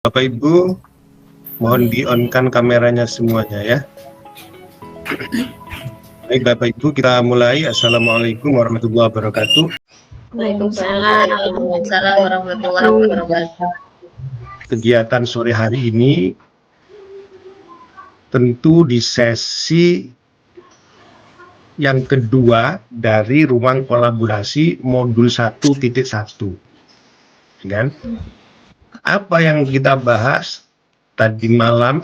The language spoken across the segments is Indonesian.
Bapak Ibu, mohon di-on-kan kameranya semuanya ya. Baik Bapak Ibu, kita mulai. Assalamualaikum warahmatullahi wabarakatuh. Waalaikumsalam warahmatullahi wabarakatuh. Kegiatan sore hari ini tentu di sesi yang kedua dari ruang kolaborasi modul 1.1. Kan? Apa yang kita bahas tadi malam,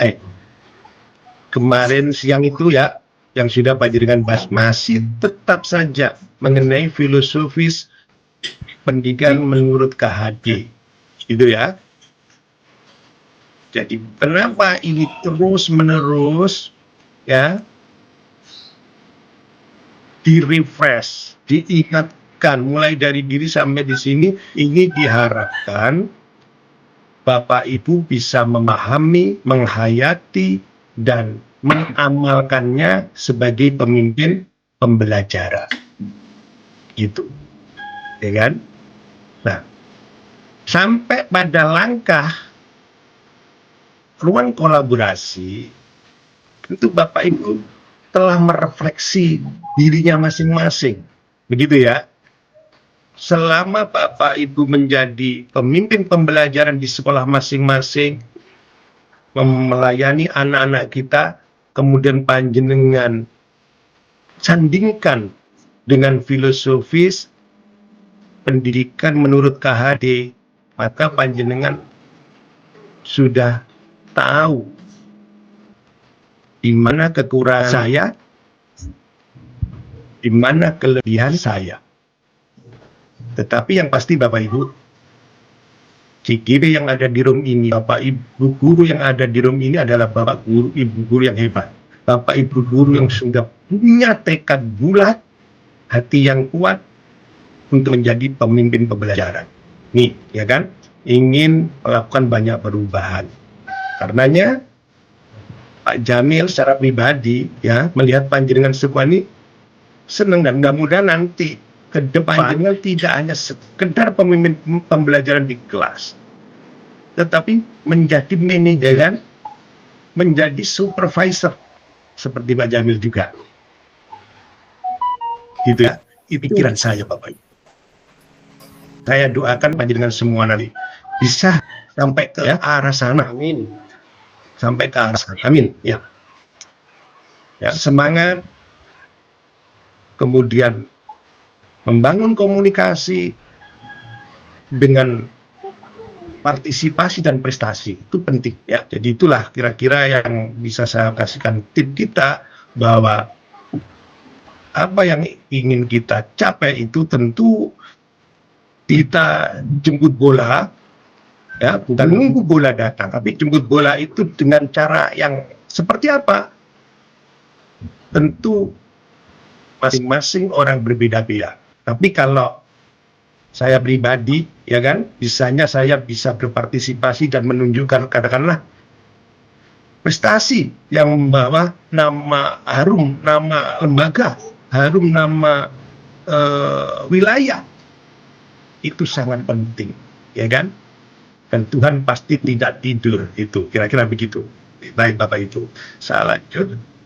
kemarin siang itu ya, yang sudah panjenengan bahas masih tetap saja mengenai filosofis pendidikan menurut KHD, gitu ya. Jadi kenapa ini terus menerus ya di-refresh, diingatkan mulai dari diri sampai di sini, ini diharapkan Bapak Ibu bisa memahami, menghayati, dan mengamalkannya sebagai pemimpin pembelajaran. Gitu. Ya kan? Nah, sampai pada langkah ruang kolaborasi, tentu Bapak Ibu telah merefleksi dirinya masing-masing. Begitu ya? Selama Bapak Ibu menjadi pemimpin pembelajaran di sekolah masing-masing, melayani anak-anak kita, kemudian panjenengan sandingkan dengan filosofis pendidikan menurut KHD, maka panjenengan sudah tahu di mana kekurangan saya, di mana kelebihan saya. Tetapi yang pasti Bapak Ibu, CGP yang ada di room ini, Bapak Ibu guru yang ada di room ini adalah Bapak Guru, Ibu guru yang hebat. Bapak Ibu guru yang sudah punya tekad bulat, hati yang kuat untuk menjadi pemimpin pembelajaran. Nih, ya kan? Ingin melakukan banyak perubahan. Karenanya, Pak Jamil secara pribadi, ya, melihat panjenengan semua ini senang dan mudah-mudahan nanti ke depan panjenengan tidak hanya sekedar pemimpin pembelajaran di kelas, tetapi menjadi manajer, menjadi supervisor seperti Pak Jamil juga. Gitu ya, itu pikiran saya Bapak Ibu. Saya doakan panjenengan semua nanti bisa sampai ke arah sana. Amin. Sampai ke arah sana. Amin. Ya. Ya, semangat. Kemudian membangun komunikasi dengan partisipasi dan prestasi itu penting ya. Jadi itulah kira-kira yang bisa saya kasihkan tip kita, bahwa apa yang ingin kita capai itu tentu kita jemput bola ya, bukan menunggu bola datang, tapi jemput bola itu dengan cara yang seperti apa? Tentu masing-masing orang berbeda-beda. Tapi kalau saya pribadi, ya kan, bisanya saya bisa berpartisipasi dan menunjukkan katakanlah prestasi yang membawa nama harum, nama lembaga, harum nama wilayah, itu sangat penting, ya kan? Dan Tuhan pasti tidak tidur, itu kira-kira begitu. Baik Bapak Ibu, saya lanjut.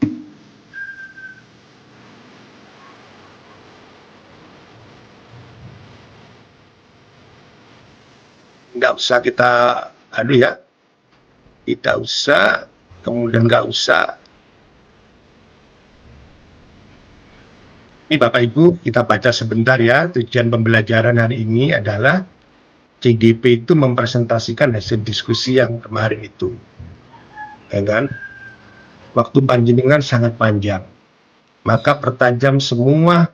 Nggak usah kita tidak usah, kemudian nggak usah. Ini Bapak Ibu, kita baca sebentar ya. Tujuan pembelajaran hari ini adalah CGP itu mempresentasikan hasil diskusi yang kemarin itu, ya kan? Waktu panjenengan sangat panjang, maka pertajam semua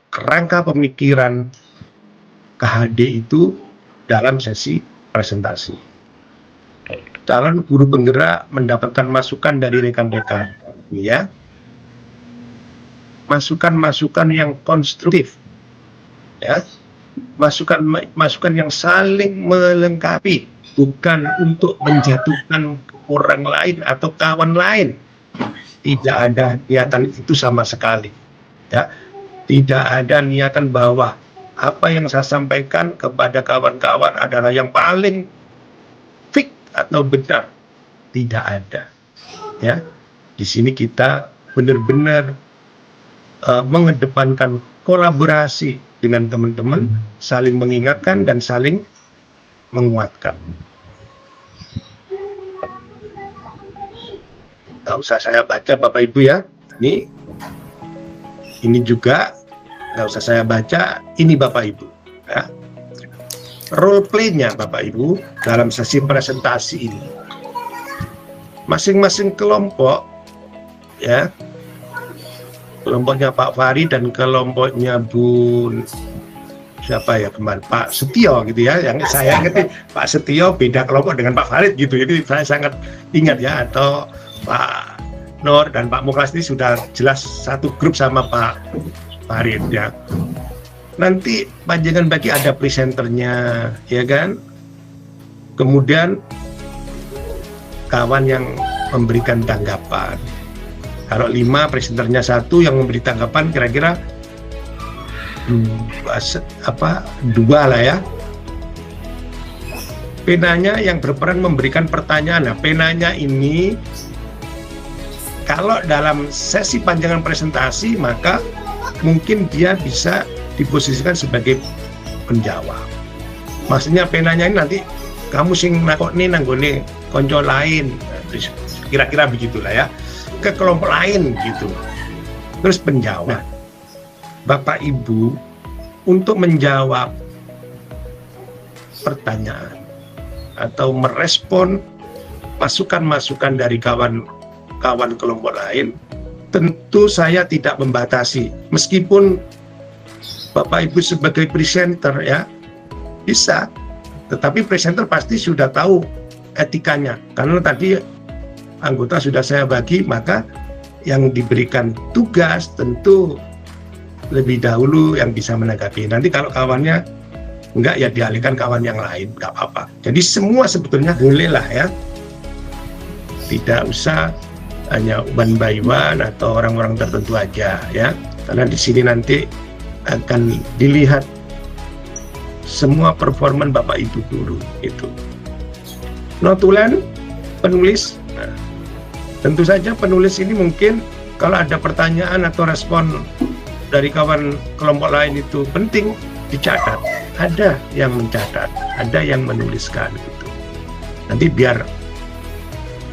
kerangka pemikiran KHD itu dalam sesi presentasi. Calon guru penggerak mendapatkan masukan dari rekan-rekan, ya, masukan-masukan yang konstruktif, ya, masukan yang saling melengkapi, bukan untuk menjatuhkan orang lain atau kawan lain. Tidak ada niatan itu sama sekali, ya. Tidak ada niatan bahwa apa yang saya sampaikan kepada kawan-kawan adalah yang paling fix atau benar, tidak ada. Ya, di sini kita benar-benar mengedepankan kolaborasi dengan teman-teman, saling mengingatkan dan saling menguatkan. Nggak usah saya baca Bapak Ibu ya. Ini juga nggak usah saya baca. Ini Bapak Ibu. Ya. Role play-nya Bapak Ibu dalam sesi presentasi ini. Masing-masing kelompok, ya, kelompoknya Pak Fahri dan kelompoknya siapa ya kemarin, Pak Setio gitu ya, yang saya ngerti Pak Setio beda kelompok dengan Pak Farid gitu, jadi saya sangat ingat ya, atau Pak Nur dan Pak Muklas ini sudah jelas satu grup sama Pak Farid ya. Nanti panjangan bagi ada presenternya ya kan, kemudian kawan yang memberikan tanggapan. Kalau 5 presenternya 1 yang memberi tanggapan, kira-kira 2 lah ya. Penanya yang berperan memberikan pertanyaan. Nah, penanya ini kalau dalam sesi panjangan presentasi maka mungkin dia bisa diposisikan sebagai penjawab. Maksudnya penanya ini nanti kamu sing nakokne nanggone konco lain. Kira-kira begitulah ya. Ke kelompok lain gitu. Terus penjawab. Nah, Bapak Ibu untuk menjawab pertanyaan atau merespon masukan-masukan dari kawan-kawan kelompok lain, tentu saya tidak membatasi. Meskipun Bapak Ibu sebagai presenter ya bisa, tetapi presenter pasti sudah tahu etikanya. Karena tadi anggota sudah saya bagi, maka yang diberikan tugas tentu lebih dahulu yang bisa menanggapi. Nanti kalau kawannya enggak ya dialihkan kawan yang lain, enggak apa-apa. Jadi semua sebetulnya bolehlah ya. Tidak usah hanya one by one atau orang-orang tertentu aja ya. Karena di sini nanti akan dilihat semua performan Bapak Ibu guru itu. Notulen, penulis. Nah, tentu saja penulis ini mungkin kalau ada pertanyaan atau respon dari kawan kelompok lain itu penting dicatat. Ada yang mencatat, ada yang menuliskan gitu. Nanti biar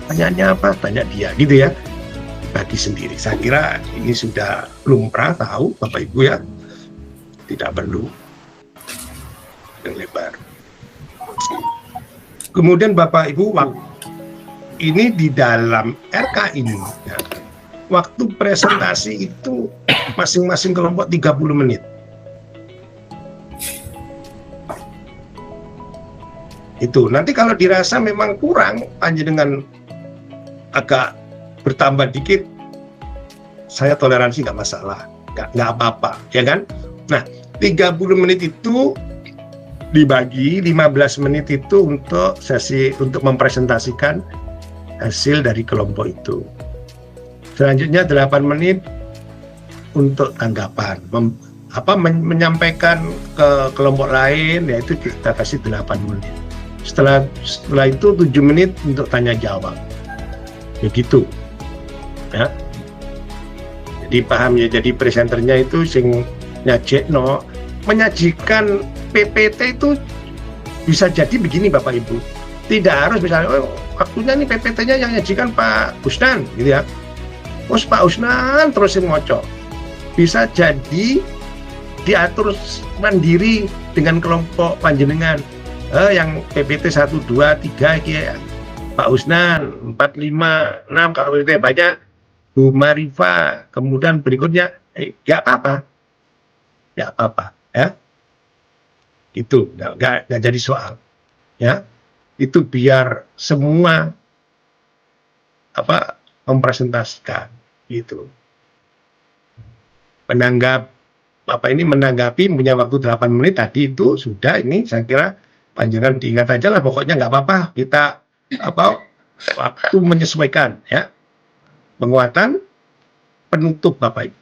tanyanya apa, tanya dia gitu ya. Bagi sendiri. Saya kira ini sudah lumrah tahu Bapak Ibu ya. Tidak perlu yang lebar. Kemudian Bapak Ibu, ini di dalam RK ini ya, waktu presentasi itu masing-masing kelompok 30 menit. Itu nanti kalau dirasa memang kurang, panjenengan agak bertambah dikit, saya toleransi nggak masalah, nggak apa-apa, ya kan? Nah, 30 menit itu dibagi 15 menit itu untuk sesi untuk mempresentasikan hasil dari kelompok itu. Selanjutnya 8 menit untuk tanggapan, menyampaikan ke kelompok lain, yaitu kita kasih 8 menit. Setelah itu 7 menit untuk tanya jawab. Begitu. Ya. Jadi paham ya, jadi presenternya itu sing nyajekno, menyajikan PPT itu bisa jadi begini Bapak Ibu. Tidak harus misalnya waktunya nih PPT-nya yang nyajikan Pak Usnan gitu ya. Terus Pak Usnan terusin ngocok. Bisa jadi diatur mandiri dengan kelompok panjenengan. Yang PPT 1, 2, 3 ya. Pak Usnan 4, 5, 6 kalau PPT banyak. Bu Marifa, kemudian berikutnya nggak apa-apa. Nggak apa-apa ya. Itu nggak jadi soal. Ya. Itu biar semua mempresentasikan gitu. Menanggapi punya waktu 8 menit tadi itu sudah, ini saya kira panjangan diingat aja lah, pokoknya nggak apa-apa kita waktu menyesuaikan ya. Penguatan penutup Bapak Ibu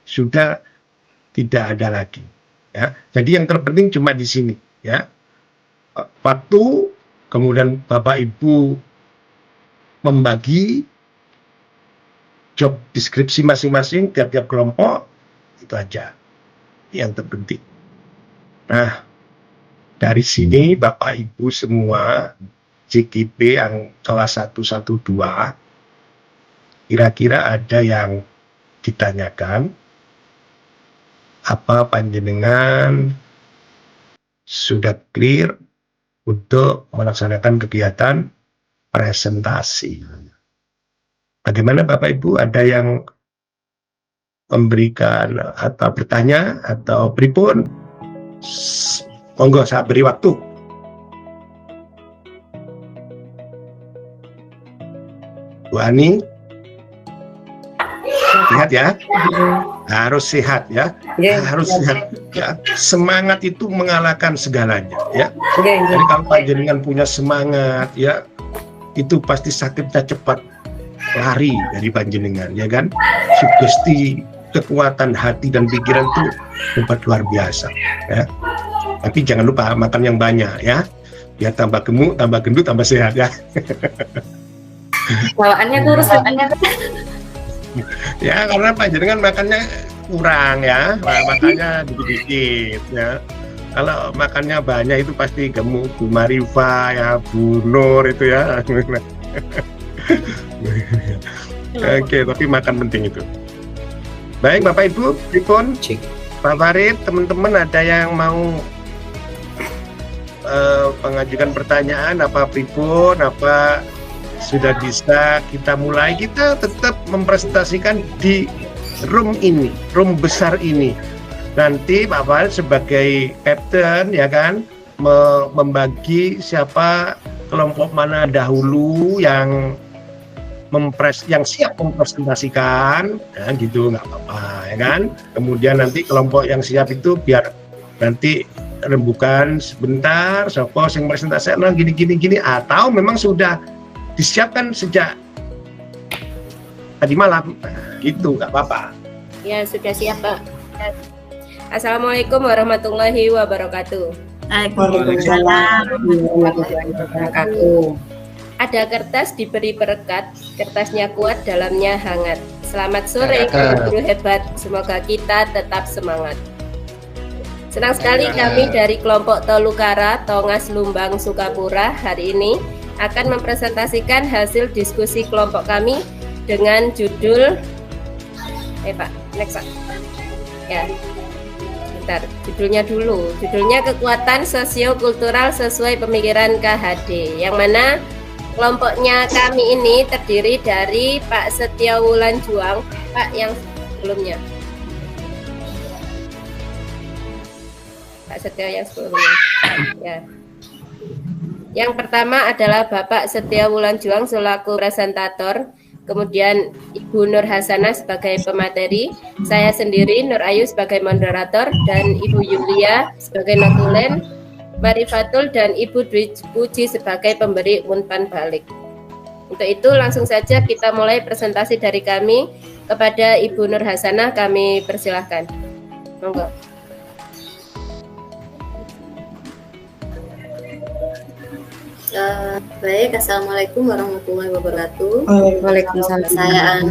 sudah tidak ada lagi ya. Jadi yang terpenting cuma di sini ya. Waktu kemudian Bapak Ibu membagi job deskripsi masing-masing tiap-tiap kelompok, itu aja yang terpenting. Nah, dari sini Bapak Ibu semua CKP yang kelas 112, kira-kira ada yang ditanyakan, apa panjenengan sudah clear untuk melaksanakan kegiatan presentasi? Bagaimana Bapak Ibu, ada yang memberikan atau bertanya atau pripun? Monggo, saya beri waktu. Bu Ani, lihat ya, harus sehat ya, harus sehat ya. Semangat itu mengalahkan segalanya ya. Jadi kalau panjenengan punya semangat ya, itu pasti sakitnya cepat lari dari panjenengan ya kan. Sugesti kekuatan hati dan pikiran itu hebat luar biasa ya. Tapi jangan lupa makan yang banyak ya, biar tambah gemuk, tambah gendut, tambah sehat ya. Bawaannya kurus, Ya karena panjenengan makannya kurang ya, makannya dikit-dikit ya. Kalau makannya banyak itu pasti gemuk. Bu Marifa ya, Bu Nur itu ya. Oke, tapi makan penting itu. Baik Bapak Ibu, pripun? Pak Farid, teman-teman ada yang mau mengajukan pertanyaan apa pripun, apa sudah bisa kita mulai? Kita tetap mempresentasikan di room ini, room besar ini. Nanti Pak Farid sebagai captain ya kan, membagi siapa kelompok mana dahulu yang siap mempresentasikan, ya gitu, nggak apa-apa ya kan. Kemudian nanti kelompok yang siap itu biar nanti rembukan sebentar, sopo yang presentasi gini, atau memang sudah disiapkan sejak tadi malam, gitu, nggak apa-apa. Ya sudah siap Pak. Assalamualaikum warahmatullahi wabarakatuh. Waalaikumsalam warahmatullahi wabarakatuh. Ada kertas diberi perekat, kertasnya kuat, dalamnya hangat. Selamat sore guru hebat, semoga kita tetap semangat. Senang sekali kami dari kelompok Tolukara, Tongas, Lumbang, Sukapura hari ini akan mempresentasikan hasil diskusi kelompok kami dengan judul Pak, next Pak. Ya, bentar, judulnya dulu. Judulnya kekuatan sosiokultural sesuai pemikiran KHD, yang mana kelompoknya kami ini terdiri dari Pak Setia Wulan Juang, Pak yang sebelumnya. Pak Setia yang sebelumnya. Ya. Yang pertama adalah Bapak Setia Wulan Juang selaku presentator, kemudian Ibu Nur Hasanah sebagai pemateri, saya sendiri Nur Ayu sebagai moderator, dan Ibu Yulia sebagai notulen, Marifatul dan Ibu Dwi Puji sebagai pemberi umpan balik. Untuk itu langsung saja kita mulai presentasi dari kami. Kepada Ibu Nur Hasanah kami persilahkan. Monggo. Baik, Assalamualaikum warahmatullahi wabarakatuh. Waalaikumsalam. Saya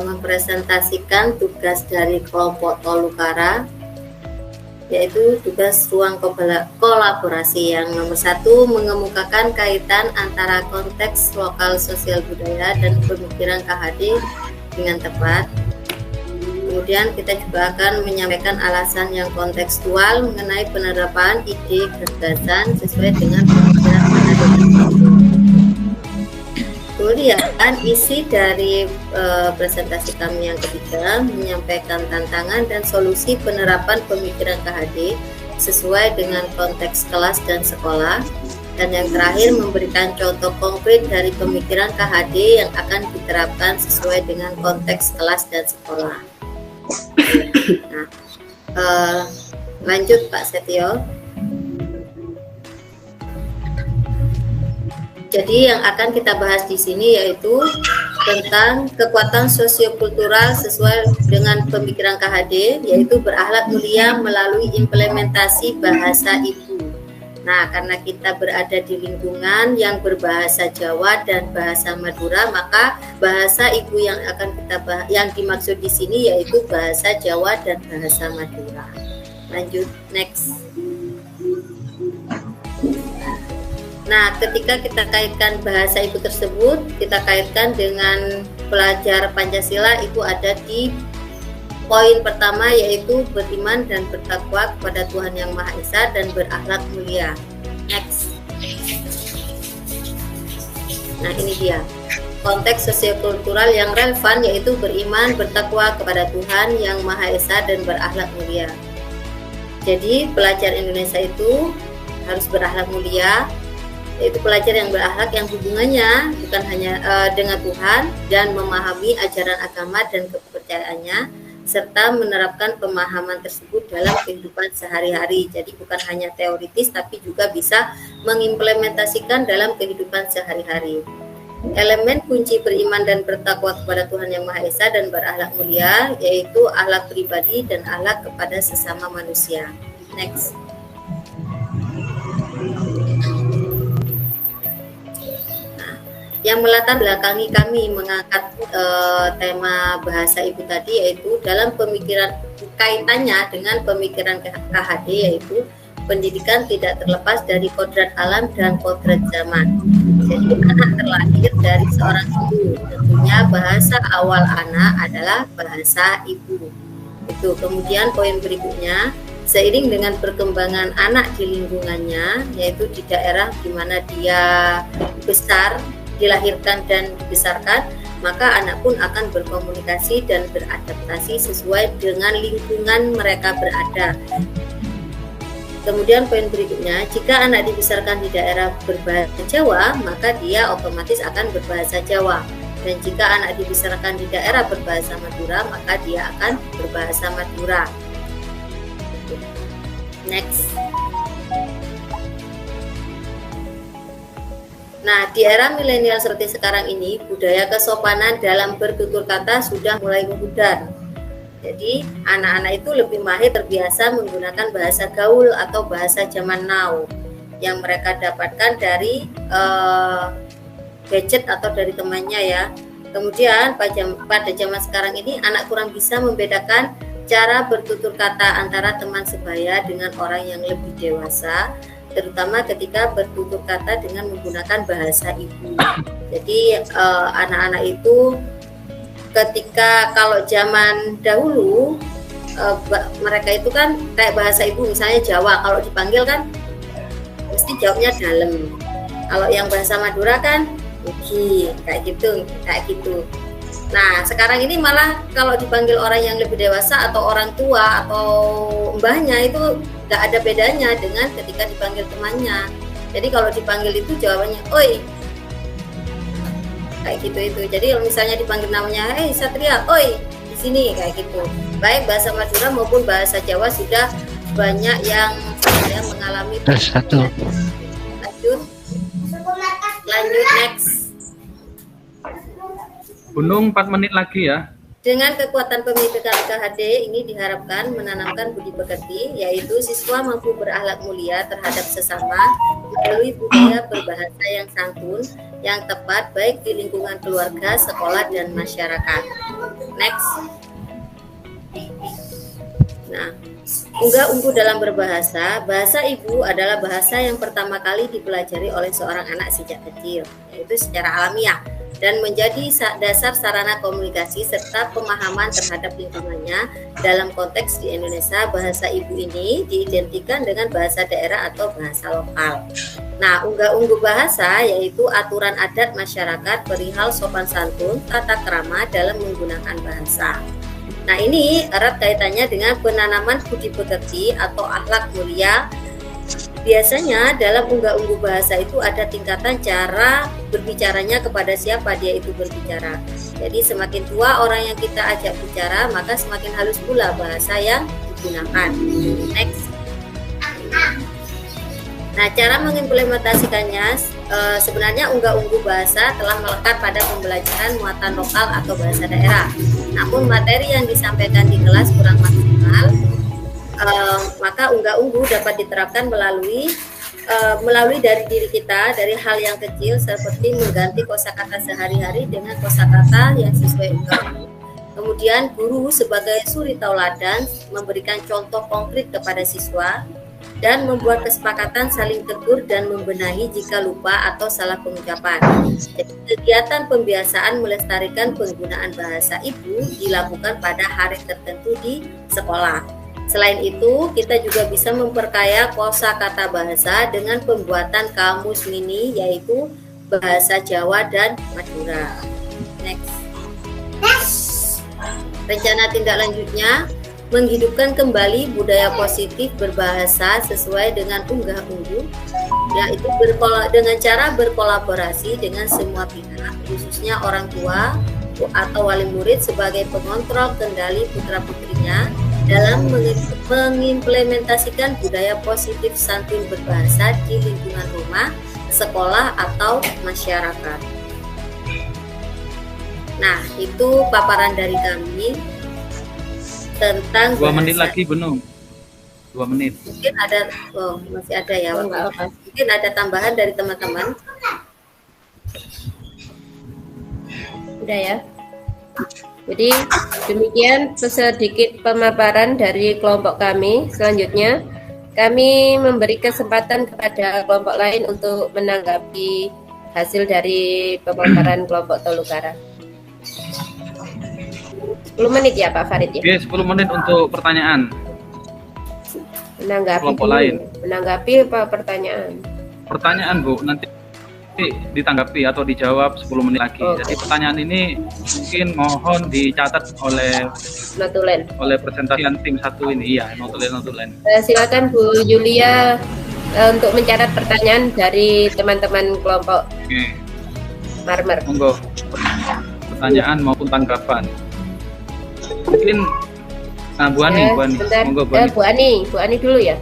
mempresentasikan tugas dari kelompok Tolukara, yaitu tugas ruang kolaborasi yang nomor 1, mengemukakan kaitan antara konteks lokal sosial budaya dan pemikiran KHD dengan tepat. Kemudian kita juga akan menyampaikan alasan yang kontekstual mengenai penerapan ide gagasan sesuai dengan pemikiran KHD. Kemudian isi dari presentasi kami yang ketiga menyampaikan tantangan dan solusi penerapan pemikiran KHD sesuai dengan konteks kelas dan sekolah. Dan yang terakhir memberikan contoh konkret dari pemikiran KHD yang akan diterapkan sesuai dengan konteks kelas dan sekolah. Nah, lanjut Pak Setio. Jadi yang akan kita bahas di sini yaitu tentang kekuatan sosiokultural sesuai dengan pemikiran KHD, yaitu berakhlak mulia melalui implementasi bahasa ibu. Nah, karena kita berada di lingkungan yang berbahasa Jawa dan bahasa Madura, maka bahasa ibu yang akan kita yang dimaksud di sini yaitu bahasa Jawa dan bahasa Madura. Lanjut, next. Nah, ketika kita kaitkan bahasa ibu tersebut, kita kaitkan dengan pelajar Pancasila, itu ada di poin pertama, yaitu beriman dan bertakwa kepada Tuhan Yang Maha Esa dan berakhlak mulia. Next. Nah, ini dia konteks sosiokultural yang relevan, yaitu beriman, bertakwa kepada Tuhan Yang Maha Esa dan berakhlak mulia. Jadi pelajar Indonesia itu harus berakhlak mulia, yaitu pelajar yang berakhlak yang hubungannya bukan hanya dengan Tuhan dan memahami ajaran agama dan kepercayaannya, serta menerapkan pemahaman tersebut dalam kehidupan sehari-hari. Jadi bukan hanya teoritis, tapi juga bisa mengimplementasikan dalam kehidupan sehari-hari. Elemen kunci beriman dan bertakwa kepada Tuhan Yang Maha Esa dan berakhlak mulia, yaitu akhlak pribadi dan akhlak kepada sesama manusia. Next. Yang melatar belakangi kami mengangkat tema bahasa ibu tadi, yaitu dalam pemikiran kaitannya dengan pemikiran KHD, yaitu pendidikan tidak terlepas dari kodrat alam dan kodrat zaman. Jadi anak terlahir dari seorang ibu, tentunya bahasa awal anak adalah bahasa ibu. Itu. Kemudian poin berikutnya, seiring dengan perkembangan anak di lingkungannya, yaitu di daerah di mana dia besar, dilahirkan dan dibesarkan, maka anak pun akan berkomunikasi dan beradaptasi sesuai dengan lingkungan mereka berada. Kemudian poin berikutnya, jika anak dibesarkan di daerah berbahasa Jawa, maka dia otomatis akan berbahasa Jawa. Dan jika anak dibesarkan di daerah berbahasa Madura, maka dia akan berbahasa Madura. Next. Nah, di era milenial seperti sekarang ini, budaya kesopanan dalam bertutur kata sudah mulai memudar. Jadi, anak-anak itu lebih mahir terbiasa menggunakan bahasa gaul atau bahasa zaman now yang mereka dapatkan dari gadget atau dari temannya ya. Kemudian pada zaman sekarang ini, anak kurang bisa membedakan cara bertutur kata antara teman sebaya dengan orang yang lebih dewasa, terutama ketika bertutur kata dengan menggunakan bahasa ibu. Jadi anak-anak itu ketika kalau zaman dahulu mereka itu kan kayak bahasa ibu misalnya Jawa, kalau dipanggil kan mesti jawabnya dalam. Kalau yang bahasa Madura kan ugi kayak gitu. Nah, sekarang ini malah kalau dipanggil orang yang lebih dewasa atau orang tua atau mbahnya itu nggak ada bedanya dengan ketika dipanggil temannya. Jadi kalau dipanggil itu jawabannya oi, kayak gitu itu. Jadi kalau misalnya dipanggil namanya Satria, oi di sini kayak gitu. Baik bahasa Madura maupun bahasa Jawa sudah banyak yang mengalami. Satu. Lanjut next. Gunung 4 menit lagi ya. Dengan kekuatan pemikiran KHD ini diharapkan menanamkan budi pekerti, yaitu siswa mampu berakhlak mulia terhadap sesama melalui budaya berbahasa yang santun, yang tepat baik di lingkungan keluarga, sekolah, dan masyarakat. Next. Nah, unggah-ungguh dalam berbahasa, bahasa ibu adalah bahasa yang pertama kali dipelajari oleh seorang anak sejak kecil, yaitu secara alamiah, dan menjadi dasar sarana komunikasi serta pemahaman terhadap lingkungannya. Dalam konteks di Indonesia, bahasa ibu ini diidentikan dengan bahasa daerah atau bahasa lokal. Nah, unggah-ungguh bahasa yaitu aturan adat masyarakat perihal sopan santun, tata krama dalam menggunakan bahasa. Nah, ini erat kaitannya dengan penanaman budi pekerti atau akhlak mulia. Biasanya dalam unggah-ungguh bahasa itu ada tingkatan cara berbicaranya kepada siapa dia itu berbicara. Jadi semakin tua orang yang kita ajak bicara, maka semakin halus pula bahasa yang digunakan. Next. Nah, cara mengimplementasikannya, sebenarnya unggah-ungguh bahasa telah melekat pada pembelajaran muatan lokal atau bahasa daerah. Namun materi yang disampaikan di kelas kurang maksimal, maka unggah-ungguh dapat diterapkan melalui melalui dari diri kita, dari hal yang kecil seperti mengganti kosakata sehari-hari dengan kosakata yang sesuai ungkapan. Kemudian guru sebagai suri tauladan memberikan contoh konkret kepada siswa dan membuat kesepakatan saling tegur dan membenahi jika lupa atau salah pengucapan. Jadi, kegiatan pembiasaan melestarikan penggunaan bahasa ibu dilakukan pada hari tertentu di sekolah. Selain itu, kita juga bisa memperkaya kosakata bahasa dengan pembuatan kamus mini yaitu bahasa Jawa dan Madura. Next. Rencana tindak lanjutnya menghidupkan kembali budaya positif berbahasa sesuai dengan unggah-ungguh, yaitu dengan cara berkolaborasi dengan semua pihak, khususnya orang tua atau wali murid sebagai pengontrol kendali putra-putrinya dalam mengimplementasikan budaya positif santun berbahasa di lingkungan rumah, sekolah, atau masyarakat. Nah, itu paparan dari kami tentang 2 menit lagi, Gunung. 2 menit. Mungkin ada, masih ada ya. Mungkin ada tambahan dari teman-teman. Udah ya. Jadi demikian sedikit pemaparan dari kelompok kami. Selanjutnya kami memberi kesempatan kepada kelompok lain untuk menanggapi hasil dari pemaparan kelompok Tolukara. 10 menit ya Pak Farid ya? Oke, 10 menit untuk pertanyaan. Menanggapi kelompok dulu. lain. Menanggapi apa pertanyaan? Pertanyaan Bu, nanti ditanggapi atau dijawab 10 menit lagi. Oke. Jadi pertanyaan ini mungkin mohon dicatat oleh Notulen. presentasian tim 1 ini. Iya, notulen. Silakan Bu Julia untuk mencatat pertanyaan dari teman-teman kelompok Oke, Marmer. monggo. Pertanyaan maupun tanggapan. Mungkin Bu Ani, Bentar. monggo Bu Ani. Bu Ani dulu ya.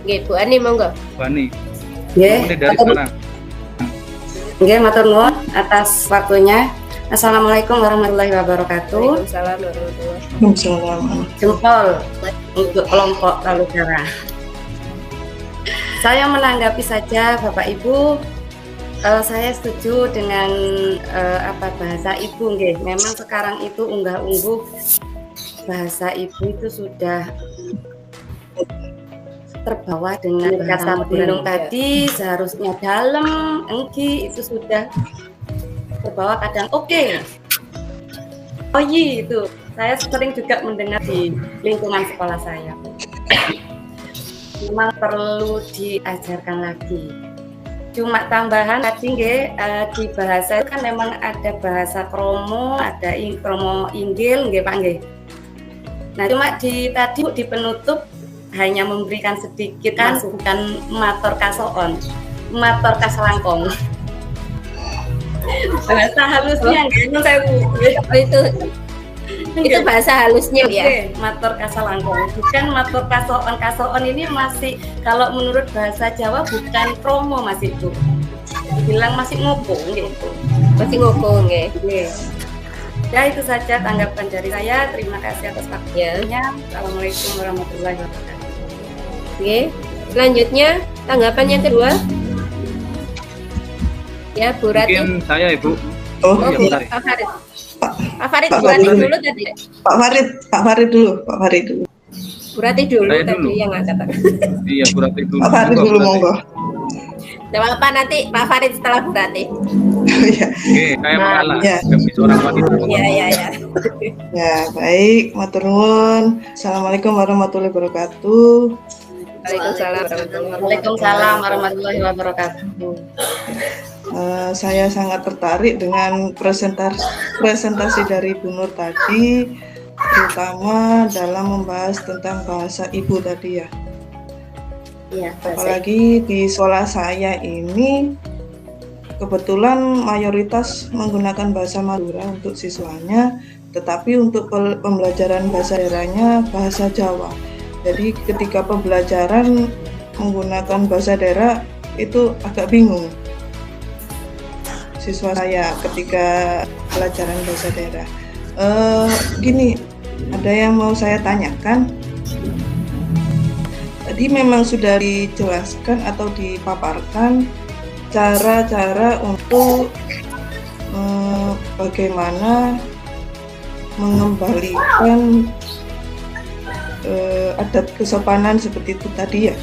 Oke, Bu Ani monggo. Bu Ani. Nggih, Mulai dari sekarang. nggih matur nuwun atas waktunya. Assalamualaikum warahmatullahi wabarakatuh. Waalaikumsalam warahmatullahi wabarakatuh. Jempol untuk kelompok Tolukara. Saya menanggapi saja Bapak Ibu. Saya setuju dengan bahasa ibu nggih. Memang sekarang itu unggah-ungguh bahasa ibu itu sudah terbawa dengan bahasa Bendung tadi, seharusnya dalam, enggi itu sudah terbawa kadang oke. Oh iya itu, saya sering juga mendengar di lingkungan sekolah saya. Memang perlu diajarkan lagi. Cuma tambahan tadi nggih, di bahasa itu kan memang ada bahasa kromo, ada kromo inggil nggih Pak nggih. Nah cuma di penutup hanya memberikan sedikit masukan mator kasoon, mator kaselangkong. Bahasa halusnya nggih saya itu bahasa halusnya ya. Mator kaselangkong, bukan mator kasoon. Kasoon ini masih kalau menurut bahasa Jawa bukan kromo masih itu. Bilang masih ngopong gitu. Masih ngokong ya. Ya itu saja tanggapan dari saya. Terima kasih atas waktunya. Assalamualaikum warahmatullahi wabarakatuh. Oke, selanjutnya tanggapan yang kedua. Ya, Bu Rati. Mungkin saya Ibu. Oh, iya, Bu, bentar. Pak Farid. Pak Farid, Pak Bu Rati Farid. dulu tadi. Pak Farid dulu. Bu Rati dulu Saya tadi dulu. yang angkat. Iya, Bu Rati dulu. Pak Farid dulu monggo. Tidak apa nanti Pak Farid setelah Bu Rati. Ya, Oke, saya mengalah. Ya. Kami seorang wanita. Ya. ya baik, matur nuwun. Assalamualaikum warahmatullahi wabarakatuh. Waalaikumsalam warahmatullahi wabarakatuh. Saya sangat tertarik dengan presentasi dari Bu Nur tadi, terutama dalam membahas tentang bahasa ibu tadi ya. Iya, Apalagi di sekolah saya ini kebetulan mayoritas menggunakan bahasa Madura untuk siswanya, tetapi untuk pembelajaran bahasa daerahnya bahasa Jawa. Jadi ketika pembelajaran menggunakan bahasa daerah itu agak bingung siswa saya ketika pelajaran bahasa daerah. Gini, ada yang mau saya tanyakan. Jadi memang sudah dijelaskan atau dipaparkan cara-cara untuk bagaimana mengembalikan adat kesopanan seperti itu tadi ya.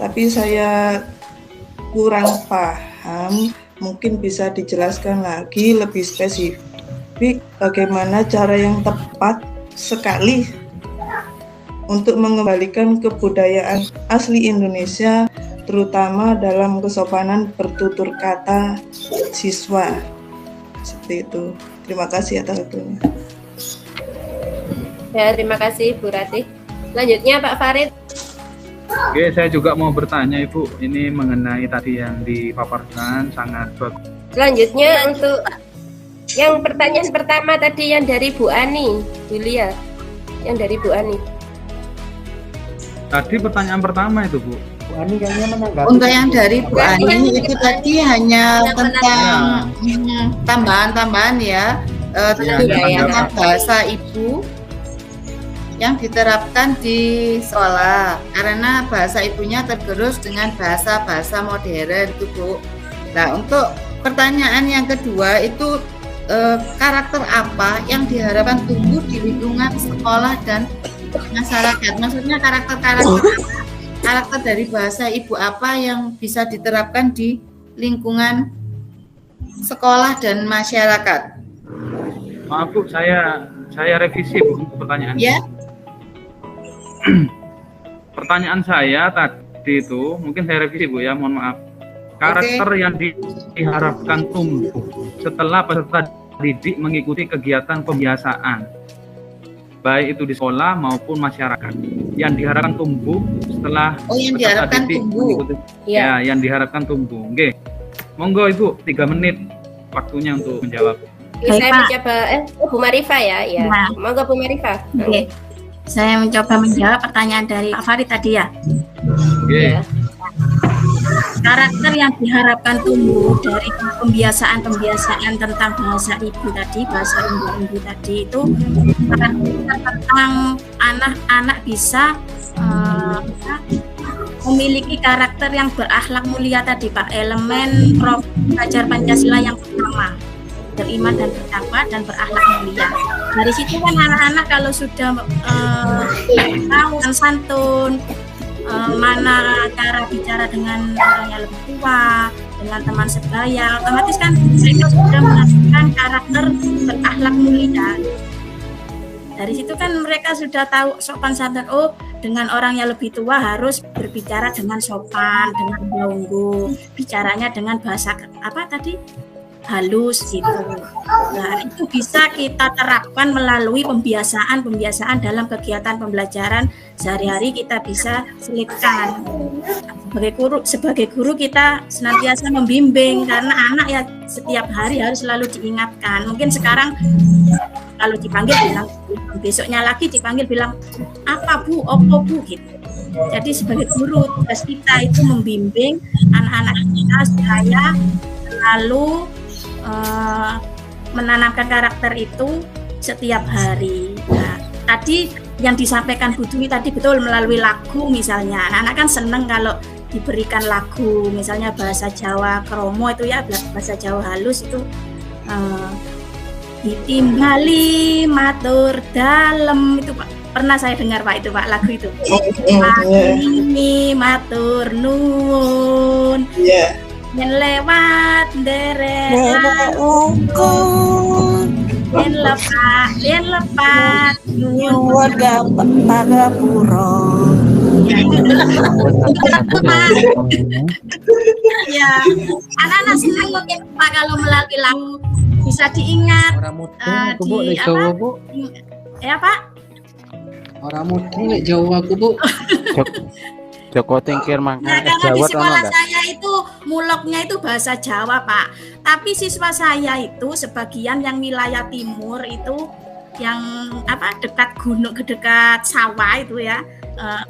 Tapi saya kurang paham, mungkin bisa dijelaskan lagi lebih spesifik bagaimana cara yang tepat sekali untuk mengembalikan kebudayaan asli Indonesia, terutama dalam kesopanan bertutur kata siswa. Seperti itu. Terima kasih atas waktunya. Ya, terima kasih Bu Ratih. Selanjutnya Pak Farid. Oke, saya juga mau bertanya Ibu, ini mengenai tadi yang dipaparkan sangat bagus. Selanjutnya untuk yang pertanyaan pertama tadi yang dari Bu Ani, Bu Lia, yang dari Bu Ani. Tadi pertanyaan pertama itu Bu. Bu Ani kayaknya menanggapi. Untuk yang dari Bu Ani itu tadi hanya tentang tambahan-tambahan ya, tentang bahasa ibu yang diterapkan di sekolah karena bahasa ibunya tergerus dengan bahasa-bahasa modern itu Bu. Nah, untuk pertanyaan yang kedua itu karakter apa yang diharapkan tumbuh di lingkungan sekolah dan masyarakat? Maksudnya karakter dari bahasa ibu apa yang bisa diterapkan di lingkungan sekolah dan masyarakat? Maaf Bu, saya revisi Bu untuk pertanyaan. Ya. Pertanyaan saya tadi itu, mungkin saya revisi Bu ya, mohon maaf. Karakter yang diharapkan tumbuh setelah peserta didik mengikuti kegiatan pembiasaan, baik itu di sekolah maupun masyarakat. Yang diharapkan tumbuh setelah yang peserta diharapkan didik tumbuh. mengikuti, ya, yang diharapkan tumbuh. Oke, monggo Ibu, 3 menit waktunya untuk menjawab. Saya mencoba, Bu Marifa ya, Nah. Monggo Bu Marifa. Oke. Saya mencoba menjawab pertanyaan dari Pak Farid tadi ya. Oke. Karakter yang diharapkan tumbuh dari pembiasaan tentang bahasa ibu tadi, bahasa ibu tadi itu karakter tentang anak-anak bisa memiliki karakter yang berakhlak mulia tadi Pak, elemen belajar Pancasila yang pertama, beriman dan bertakwa dan berakhlak mulia. Dari situ kan anak-anak kalau sudah tahu santun, mana cara bicara dengan orang yang lebih tua, dengan teman sebaya, otomatis kan mereka sudah menghasilkan karakter berakhlak mulia. Dari situ kan mereka sudah tahu sopan santun. Oh, dengan orang yang lebih tua harus berbicara dengan sopan, dengan longgo, bicaranya dengan bahasa apa tadi? Halus gitu. Nah, itu bisa kita terapkan melalui pembiasaan dalam kegiatan pembelajaran sehari-hari, kita bisa selipkan. Sebagai guru kita senantiasa membimbing karena anak ya setiap hari harus selalu diingatkan. Mungkin sekarang kalau dipanggil bilang, besoknya lagi dipanggil bilang apa Bu, opo Bu gitu. Jadi sebagai guru tugas kita itu membimbing anak-anak kita supaya selalu menanamkan karakter itu setiap hari. Nah, tadi yang disampaikan Bu Dwi tadi betul melalui lagu misalnya. Anak-anak kan seneng kalau diberikan lagu, misalnya bahasa Jawa kromo itu ya, bahasa Jawa halus itu ditimbali matur dalem itu Pak. Pernah saya dengar Pak itu Pak lagu itu. Ini matur nuwun. Iya. Yen lewat derek yen lepat nyuwun Pangapura. Ya, anak-anak senang mungkin Pak kalau melalui lagu bisa diingat. di Jawa Bu. Ya Pak. Orang mudeng nek Jawa aku Bu. Joko Tingkir Nah, mangkat karena di Jawa sekolah saya itu muloknya itu bahasa Jawa Pak. Tapi siswa saya itu sebagian yang wilayah timur itu yang apa dekat gunung, dekat sawah itu ya,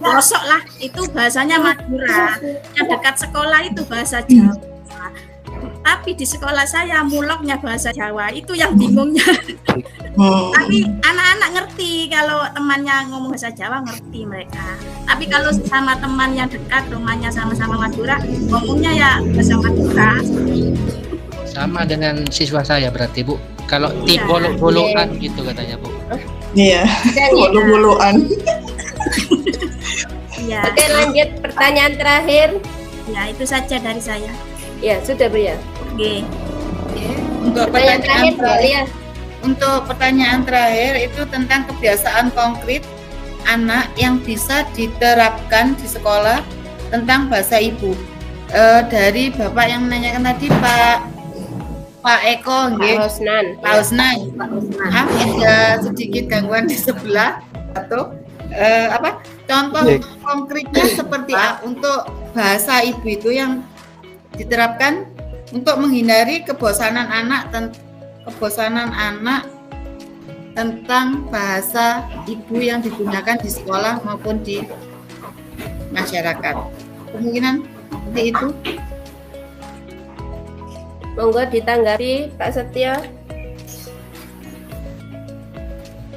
pelosok lah itu bahasanya Madura. Yang dekat sekolah itu bahasa Jawa. Tapi di sekolah saya muloknya bahasa Jawa, itu yang bingungnya. Tapi anak-anak ngerti kalau temannya ngomong bahasa Jawa, ngerti mereka. Tapi kalau sama teman yang dekat, rumahnya sama-sama Madura, ngomongnya ya bahasa Madura. Sama dengan siswa saya berarti Bu. Kalau bolok-bolokan gitu katanya Bu. Iya, bolu-boluan. Ya. Oke, lanjut pertanyaan terakhir. Ya, itu saja dari saya. Ya, sudah Bu ya. Oke. Untuk Pertanyaan terakhir, Mbak Lia. Untuk pertanyaan terakhir itu tentang kebiasaan konkret anak yang bisa diterapkan di sekolah tentang bahasa ibu. Dari Bapak yang menanyakan tadi Pak Eko, Pak Hosnan. Pak Hosnan. Maaf, ada sedikit gangguan di sebelah atau contoh konkretnya seperti untuk bahasa ibu itu yang diterapkan untuk menghindari kebosanan anak tentang bahasa ibu yang digunakan di sekolah maupun di masyarakat. Kemungkinan seperti itu. Monggo ditanggapi Pak Setio.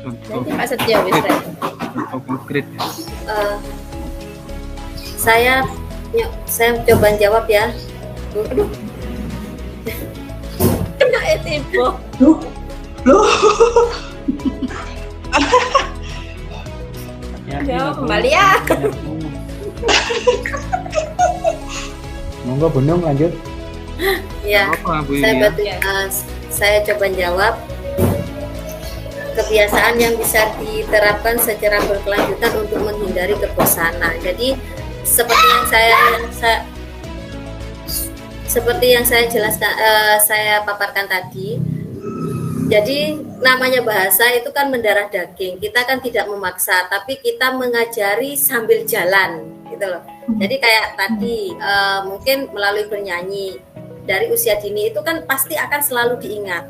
Nanti Pak Setio bisa. Contoh konkret. Saya coba jawab ya. Aduh. Kena etipo. Loh. Ya, kembali ya. Monggo Bunung lanjut. Ya, saya coba jawab. Kebiasaan yang bisa diterapkan secara berkelanjutan untuk menghindari kebosanan. Jadi seperti yang saya jelaskan, saya paparkan tadi. Jadi namanya bahasa itu kan mendarah daging. Kita kan tidak memaksa, tapi kita mengajari sambil jalan, gitu loh. Jadi kayak tadi mungkin melalui bernyanyi dari usia dini itu kan pasti akan selalu diingat.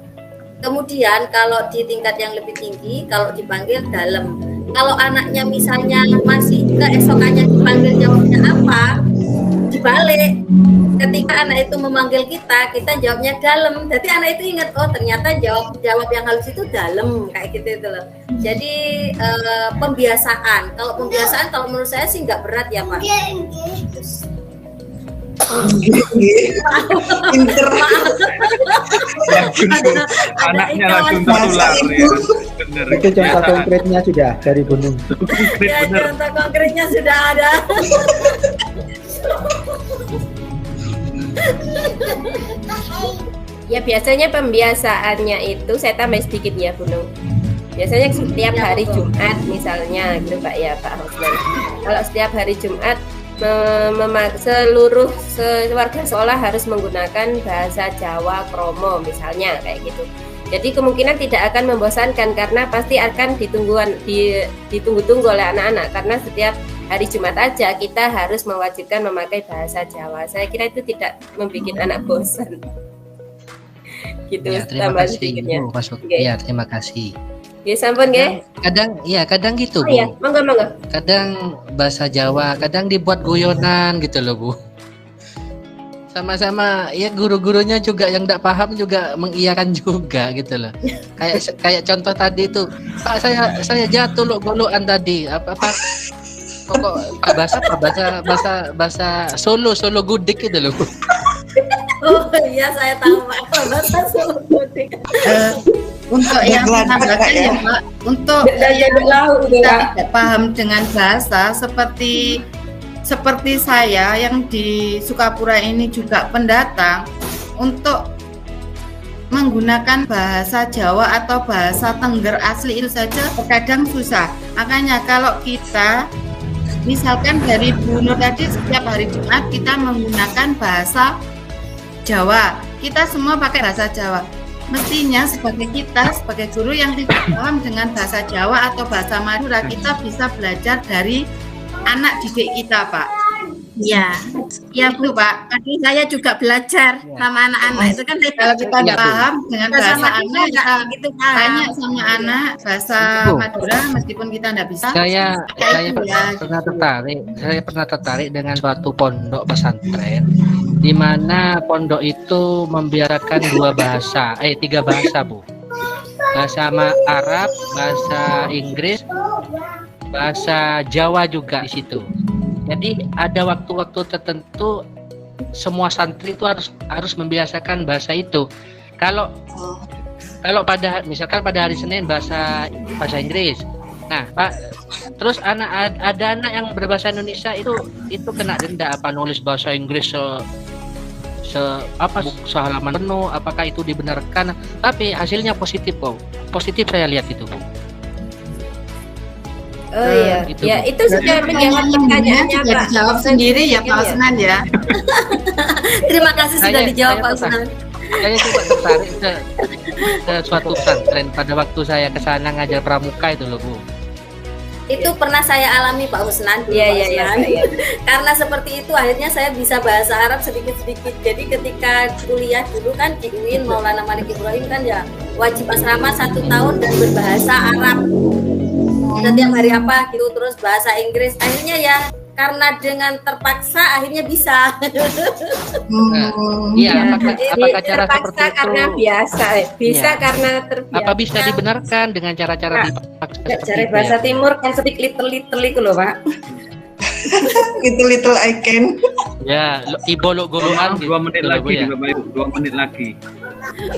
Kemudian kalau di tingkat yang lebih tinggi, kalau dipanggil dalam. Kalau anaknya misalnya masih keesokannya dipanggil jawabnya apa, dibalik. Ketika anak itu memanggil kita jawabnya dalam. Jadi anak itu ingat, oh ternyata jawab yang halus itu dalam, kayak gitu itu loh. Jadi pembiasaan. Kalau menurut saya sih nggak berat ya Pak. Pinter. Anaknya langsung tertular ya. Bener. Itu contoh konkretnya sudah dari Bunung. Ya, contoh konkretnya sudah ada. Ya biasanya pembiasaannya itu saya tambah sedikit ya Bunung. Biasanya setiap hari Jumat misalnya gitu Pak ya Pak Hosnan. Kalau setiap hari Jumat seluruh warga sekolah harus menggunakan bahasa Jawa Kromo misalnya kayak gitu. Jadi kemungkinan tidak akan membosankan karena pasti akan ditunggu-tunggu oleh anak-anak karena setiap hari Jumat aja kita harus mewajibkan memakai bahasa Jawa. Saya kira itu tidak membuat anak bosan. Gitu. Ya, terima kasih Bu, Mas Okay. Ya, terima kasih. Ya sampun nggih. Kadang gitu Bu. Ya, monggo. Kadang bahasa Jawa, kadang dibuat guyonan gitu loh Bu. Sama-sama ya guru-gurunya juga yang tidak paham juga mengiyakan juga gitu loh. Kayak contoh tadi itu, Pak saya jatuh loh golokan tadi. Apa kok bahasa Solo gudik gitu loh. Oh iya saya tahu Pak, bahasa Solo gudik. Untuk yang menambahkan ya Pak, untuk yang tidak paham dengan bahasa seperti saya yang di Sukapura ini juga pendatang, untuk menggunakan bahasa Jawa atau bahasa Tengger asli itu saja kadang susah. Makanya kalau kita misalkan dari Bu Nur tadi setiap hari Jumat kita menggunakan bahasa Jawa, kita semua pakai bahasa Jawa. Mestinya sebagai guru yang tidak paham dengan bahasa Jawa atau bahasa Madura, kita bisa belajar dari anak didik kita Pak. Iya, ya Bu, Pak. Tadi saya juga belajar sama anak-anak itu kan Kalau kita nggak paham dengan bahasa sama kita anak, nggak kita gitu paham. tanya sama anak bahasa Bu. Madura meskipun kita nggak bisa. Saya itu ya. pernah tertarik dengan suatu pondok pesantren di mana pondok itu membiarkan tiga bahasa, Bu. Bahasa Arab, bahasa Inggris, bahasa Jawa juga di situ. Jadi ada waktu-waktu tertentu semua santri itu harus membiasakan bahasa itu. Kalau misalkan pada hari Senin bahasa Inggris. Nah, Pak, terus ada anak yang berbahasa Indonesia itu kena denda apa nulis bahasa Inggris sehalaman penuh, apakah itu dibenarkan? Tapi hasilnya positif kok. Positif saya lihat itu, Bu. Oh iya, Gitu, ya Bu. itu sudah menjawab pertanyaannya sudah Pak. dijawab sendiri ya Pak Usnan ya. Terima kasih sudah Saya- dijawab saya Pak tertarik. Usnan. Saya coba tertarik ke suatu pesantren pada waktu saya ke sana ngajar pramuka itu loh, Bu. Itu pernah saya alami Pak Usnan. Iya, Pak iya, iya, Usnan. iya. Karena seperti itu akhirnya saya bisa bahasa Arab sedikit-sedikit. Jadi ketika kuliah dulu kan di UIN Maulana Malik Ibrahim kan ya wajib asrama 1 tahun dan berbahasa Arab. Setiap hari apa gitu, terus bahasa Inggris. Akhirnya ya karena dengan terpaksa akhirnya bisa. Iya, apakah cara terpaksa seperti itu karena biasa, bisa Iya. karena terbiasa. apa bisa dibenarkan dengan cara-cara dipaksa Nggak, seperti cari itu bahasa ya? timur kan speak little itu loh Pak. Itu little I can. Ya, ibo lo goluan 2 menit gitu loh, Bu, lagi, ya. Bapak Ibu. 2 menit lagi.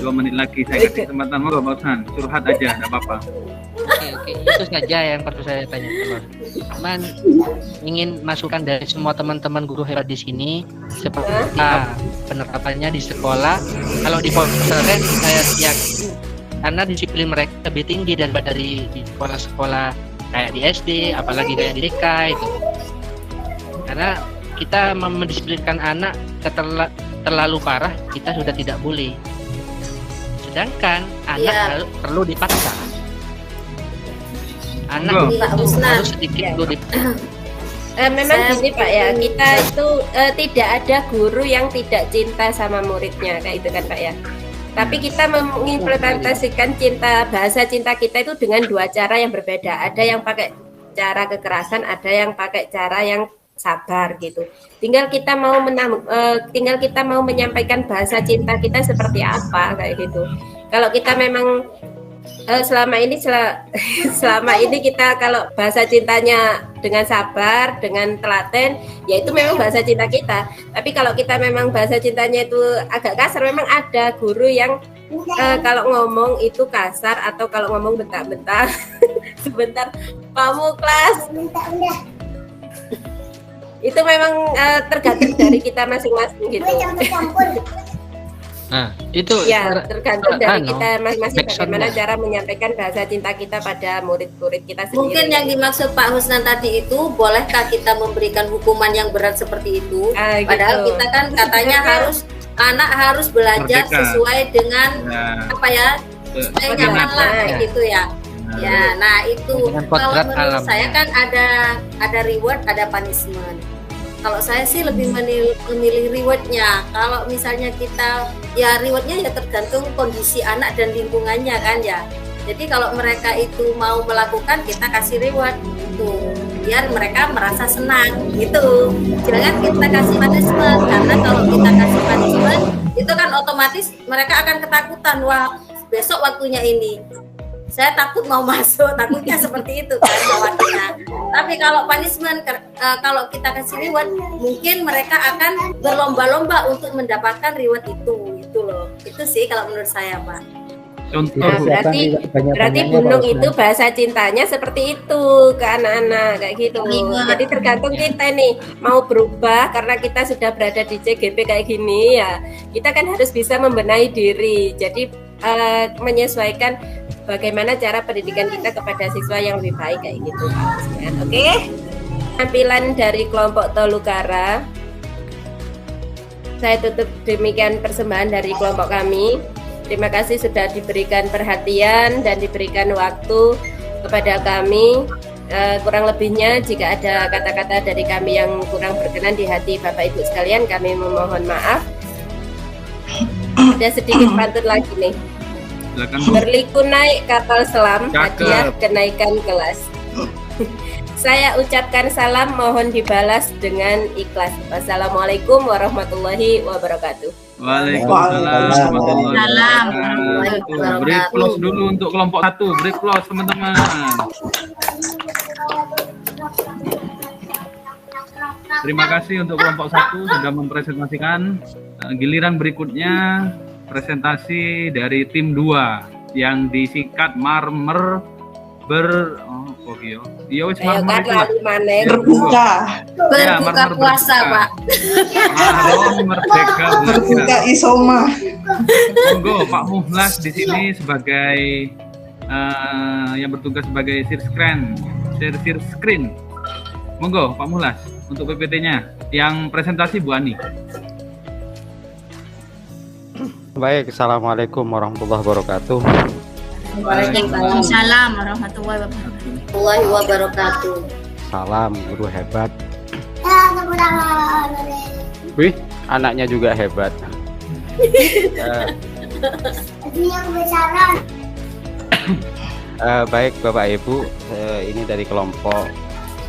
2 menit lagi saya kasih kesempatan mau Bapak Usnan. Curhat aja, enggak apa-apa. Oke, itu saja yang perlu saya tanyakan. Cuman ingin masukan dari semua teman-teman guru hebat di sini seperti penerapannya di sekolah. Kalau di pesantren saya yakin karena disiplin mereka lebih tinggi daripada di sekolah-sekolah kayak di SD, apalagi kayak di TK itu. Karena kita mendisiplinkan anak terlalu parah, kita sudah tidak boleh. Sedangkan anak perlu dipaksa. Anak Pak itu Usnan. harus sedikit dulu dipaksa. Memang gini Pak ya, kita itu tidak ada guru yang tidak cinta sama muridnya kayak itu kan Pak ya. Tapi kita mengimplementasikan bahasa cinta kita itu dengan 2 cara yang berbeda. Ada yang pakai cara kekerasan, ada yang pakai cara yang sabar gitu. Tinggal kita mau menyampaikan bahasa cinta kita seperti apa kayak gitu. Kalau kita memang selama ini kita kalau bahasa cintanya dengan sabar, dengan telaten, ya itu memang bahasa cinta kita. Tapi kalau kita memang bahasa cintanya itu agak kasar, memang ada guru yang kalau ngomong itu kasar atau kalau ngomong bentar-bentar, sebentar, kamu kelas. Itu memang tergantung dari kita masing-masing gitu. Nah, itu Ya, tergantung dari kita masing-masing backsoundnya. bagaimana cara menyampaikan bahasa cinta kita pada murid-murid kita sendiri. Mungkin yang dimaksud Pak Husnan tadi itu, bolehkah kita memberikan hukuman yang berat seperti itu? Gitu. Padahal kita kan katanya anak harus belajar Merdeka. sesuai dengan apa ya, Sesuai nyaman lah dengan- gitu ya. Ya, nah itu Dengan kalau kodrat menurut alamnya. saya kan ada reward, ada punishment. Kalau saya sih lebih memilih rewardnya. Kalau misalnya kita ya rewardnya ya tergantung kondisi anak dan lingkungannya kan ya. Jadi kalau mereka itu mau melakukan, kita kasih reward gitu, biar mereka merasa senang gitu. Jangan kita kasih punishment, karena kalau kita kasih punishment itu kan otomatis mereka akan ketakutan, wah besok waktunya ini. Saya takut mau masuk, takutnya seperti itu kan khawatirnya. Tapi kalau punishment, kalau kita kasih reward, mungkin mereka akan berlomba-lomba untuk mendapatkan reward itu, gitu loh. Itu sih kalau menurut saya, Pak. Contoh. Nah, berarti Bunung itu bahasa cintanya seperti itu ke anak-anak kayak gitu. Jadi tergantung kita nih mau berubah karena kita sudah berada di CGP kayak gini ya. Kita kan harus bisa membenahi diri. Jadi menyesuaikan bagaimana cara pendidikan kita kepada siswa yang lebih baik kayak gitu. Oke. Tampilan dari kelompok Tolukara. Saya tutup demikian persembahan dari kelompok kami. Terima kasih sudah diberikan perhatian dan diberikan waktu kepada kami. Kurang lebihnya jika ada kata-kata dari kami yang kurang berkenan di hati Bapak Ibu sekalian, kami memohon maaf. Ada sedikit pantun lagi nih. Silakan, Bu. Berliku naik kapal selam, Cakep. hadiah kenaikan kelas. Saya ucapkan salam, mohon dibalas dengan ikhlas. Wassalamualaikum warahmatullahi wabarakatuh. Waalaikumsalam warahmatullahi Salam. wabarakatuh. Beri applause dulu untuk kelompok 1. Beri applause teman-teman. Terima kasih untuk kelompok 1 sudah mempresentasikan. Giliran berikutnya presentasi dari tim 2 yang disingkat Marmer Ayo kan lalu maneh. Berbuka. Berbuka puasa, Pak. Maron Merdeka Berbuka Isoma. Monggo Pak Muhlas di sini sebagai yang bertugas sebagai share screen. Monggo Pak Muhlas untuk PPT-nya. Yang presentasi Bu Ani. Baik, assalamualaikum warahmatullahi wabarakatuh. Waalaikumsalam warahmatullahi wabarakatuh. Salam guru hebat. Wih, anaknya juga hebat. Baik Bapak Ibu, ini dari kelompok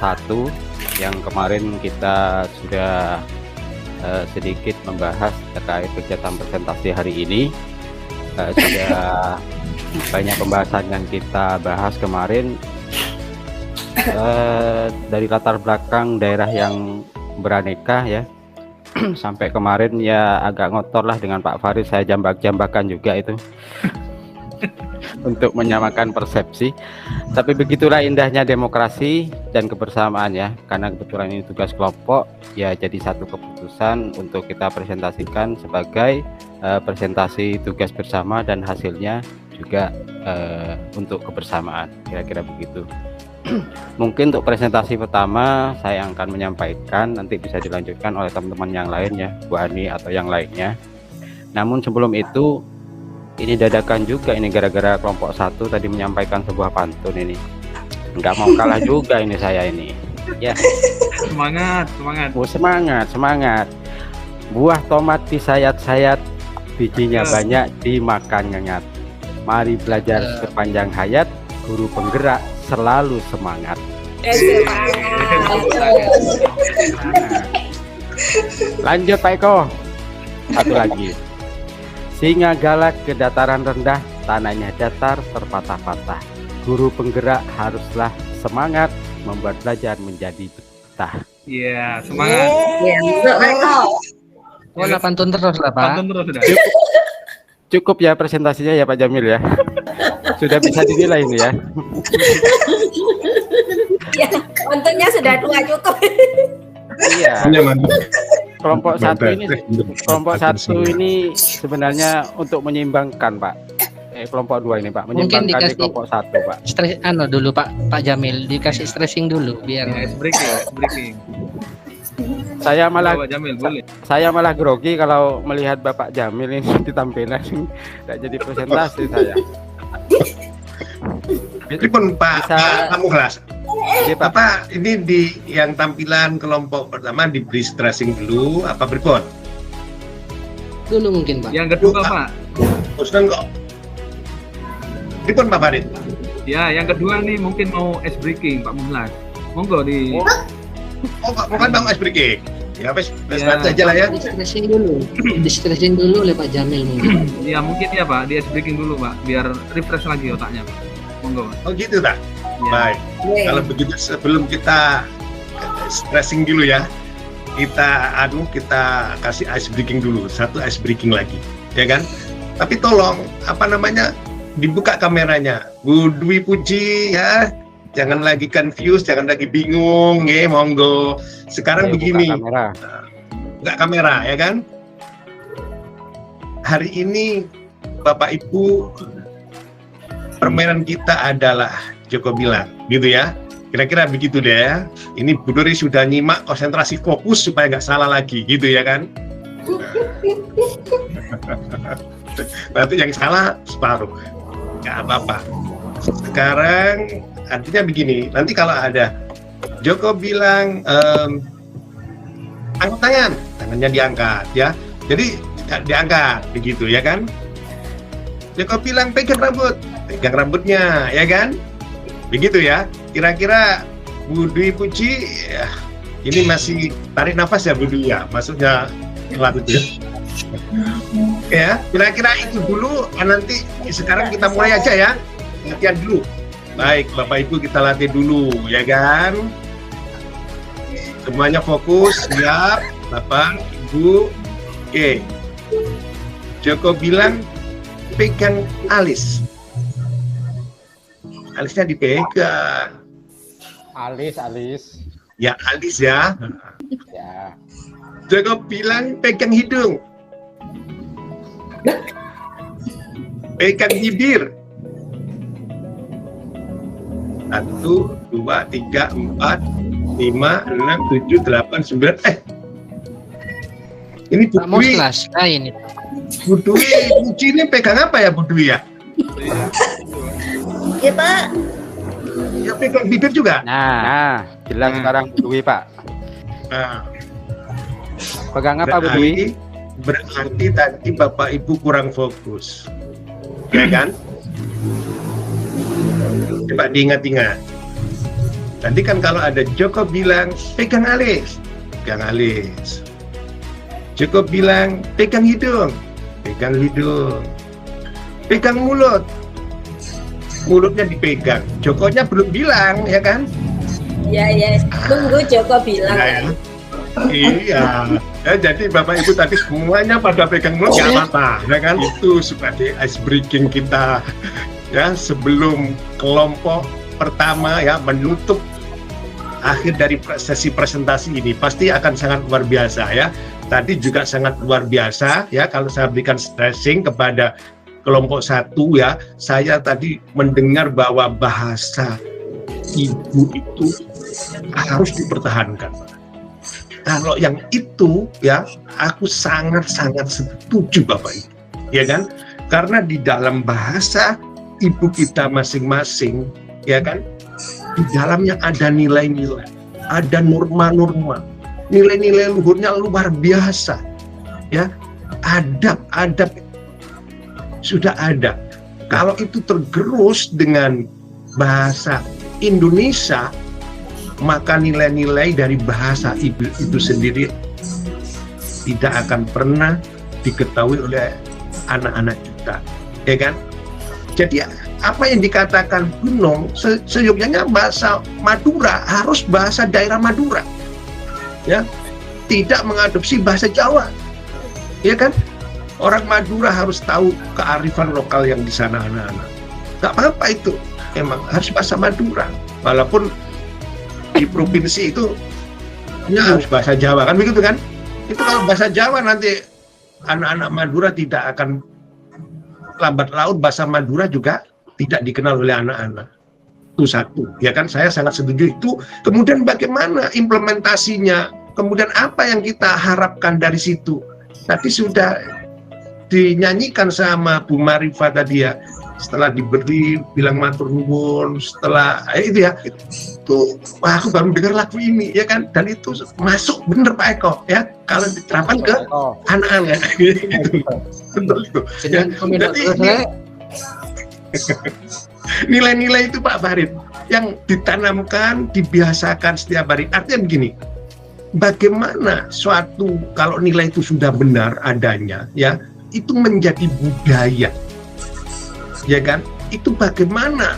1 yang kemarin kita sudah sedikit membahas terkait kegiatan presentasi hari ini. Sudah banyak pembahasan yang kita bahas kemarin dari latar belakang daerah yang beraneka ya. Sampai kemarin ya agak ngotor lah dengan Pak Farid, saya jambak-jambakan juga itu untuk menyamakan persepsi. Tapi begitulah indahnya demokrasi dan kebersamaan ya, karena kebetulan ini tugas kelompok ya, jadi satu keputusan untuk kita presentasikan sebagai presentasi tugas bersama dan hasilnya juga untuk kebersamaan, kira-kira begitu. Mungkin untuk presentasi pertama saya akan menyampaikan, nanti bisa dilanjutkan oleh teman-teman yang lainnya, Bu Ani atau yang lainnya. Namun sebelum itu, ini dadakan juga ini gara-gara kelompok 1 tadi menyampaikan sebuah pantun ini. Nggak mau kalah juga ini saya ini. Ya. Semangat. Oh, semangat. Buah tomat disayat-sayat, bijinya banyak dimakan nyengat. Mari belajar sepanjang hayat, guru penggerak selalu semangat. Lanjut Pak Eko. Satu lagi. Singa galak ke dataran rendah, tanahnya datar terpatah-patah. Guru penggerak haruslah semangat, membuat belajar menjadi betah. Iya, semangat. Oh, pantun terus lah Pak. Pantun terus sudah. Cukup ya presentasinya ya Pak Jamil ya. Sudah bisa dinilai ini ya. Ya, pantunnya sudah 2 cukup. Iya. Kelompok Kelompok 1 ini sebenarnya untuk menyeimbangkan Pak. Kelompok 2 ini Pak, Mungkin menyeimbangkan di dikasih kelompok 1 Pak. Stres dulu Pak Jamil, dikasih stressing dulu biar Breaking. Saya malah Bapak Jamil, boleh. Saya malah grogi kalau melihat Bapak Jamil ini ditampilan nggak jadi presentasi saya. Itu pun Pak Muhlas. Iya, Pak. Apa ini di yang tampilan kelompok pertama diberi stressing dulu apa berikut? dulu mungkin Pak. Yang kedua Pak. Ustaz enggak. Ini pun Pak Farid. Ya, yang kedua nih mungkin mau ice breaking Pak Muhlas. Monggo di. Bukan Bang ice breaking. Ya wes Ya. aja lah ya. Di-stressing dulu oleh Pak Jamil mungkin. Ya mungkin ya Pak, di ice breaking dulu Pak, biar refresh lagi otaknya Pak. Monggo Pak. Oh gitu tak? Ya. Baik. Kalau begitu sebelum kita stressing dulu ya, kita kasih ice breaking dulu, satu ice breaking lagi, ya kan? Tapi tolong dibuka kameranya, Bu Dwi Puji ya, jangan lagi confused, jangan lagi bingung, ya monggo. Sekarang begini, buka kamera ya kan? Hari ini Bapak Ibu, permainan kita adalah Joko bilang, gitu ya. Kira-kira begitu deh ya. Ini Bu Dori sudah nyimak, konsentrasi fokus supaya nggak salah lagi, gitu ya kan? Berarti yang salah separuh, nggak apa-apa. Sekarang artinya begini, nanti kalau ada Joko bilang angkat tangan, tangannya diangkat ya. Jadi diangkat begitu ya kan. Joko bilang pegang rambutnya ya kan. Begitu ya. Kira-kira Bu Dwi Puji ya, ini masih tarik nafas ya Bu Dwi ya. Maksudnya kelar itu ya. Ya, kira-kira itu dulu. Nanti sekarang kita mulai aja ya. Latihan dulu. Baik, Bapak Ibu kita latih dulu ya kan. Semuanya fokus, siap, Bapak, Ibu. Oke. Joko bilang pegang alis. Alisnya dipegang. Alis. Ya, alis ya. Ya. Joko bilang pegang hidung. Pegang bibir. 1, 2, 3, 4, 5, 6, 7, 8, 9. Ini Bu Dwi. Ini. Bu Dwi, Puji ini pegang apa ya Bu Dwi ya? Ya Pak. Ya pegang bibir juga. Nah, jelas sekarang Bu Dwi, Pak. Nah, Pegang apa Bu Dwi? Berarti tadi Bapak Ibu kurang fokus, ya kan? Coba diingat-ingat. Tadi kan kalau ada Joko bilang pegang alis. Joko bilang pegang hidung. Pegang mulut. Mulutnya dipegang. Jokonya belum bilang, ya kan? Ya, tunggu Joko bilang. Ya. Iya. Ya, jadi Bapak Ibu tadi semuanya pada pegang mulut nggak apa-apa, ya kan? Itu sebagai ice breaking kita. Ya, sebelum kelompok pertama ya menutup akhir dari sesi presentasi ini pasti akan sangat luar biasa ya. Tadi juga sangat luar biasa ya kalau saya berikan stressing kepada kelompok 1 ya. Saya tadi mendengar bahwa bahasa ibu itu harus dipertahankan. Kalau yang itu ya aku sangat-sangat setuju Bapak Ibu. Ya kan? Karena di dalam bahasa ibu kita masing-masing, ya kan, di dalamnya ada nilai-nilai, ada norma-norma, nilai-nilai luhurnya luar biasa, ya, adab sudah ada. Kalau itu tergerus dengan bahasa Indonesia, maka nilai-nilai dari bahasa ibu itu sendiri tidak akan pernah diketahui oleh anak-anak kita, ya kan? Jadi apa yang dikatakan Gunung, seyogyanya bahasa Madura harus bahasa daerah Madura, ya, tidak mengadopsi bahasa Jawa, ya kan? Orang Madura harus tahu kearifan lokal yang di sana anak-anak. Gak apa-apa itu, emang harus bahasa Madura, walaupun di provinsi itu harus bahasa Jawa kan begitu kan? Itu kalau bahasa Jawa nanti anak-anak Madura tidak akan lambat laun bahasa Madura juga tidak dikenal oleh anak-anak. Itu satu, ya kan? Saya sangat setuju itu. Kemudian bagaimana implementasinya? Kemudian apa yang kita harapkan dari situ? Tadi sudah dinyanyikan sama Bu Marifa tadi ya. Setelah diberi bilang matur nuwun, setelah itu ya, itu aku baru dengar lagu ini ya kan, dan itu masuk bener Pak Eko ya kalau diterapkan ke anak-anak gitu. Betul itu. Ya, jadi nilai-nilai itu Pak Farid yang ditanamkan, dibiasakan setiap hari. Artinya begini, bagaimana suatu kalau nilai itu sudah benar adanya ya, itu menjadi budaya. Ya kan? Itu bagaimana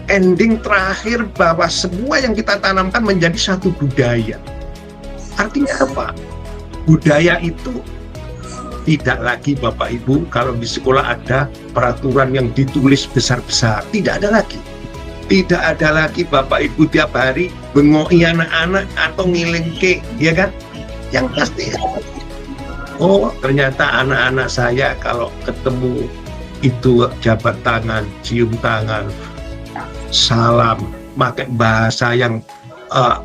ending terakhir bahwa semua yang kita tanamkan menjadi satu budaya. Artinya apa? Budaya itu tidak lagi Bapak Ibu kalau di sekolah ada peraturan yang ditulis besar-besar, tidak ada lagi. Tidak ada lagi Bapak Ibu tiap hari bengoi anak-anak atau ngilengke, ya kan? Yang pasti, oh ternyata anak-anak saya kalau ketemu itu jabat tangan, cium tangan, salam, pakai bahasa yang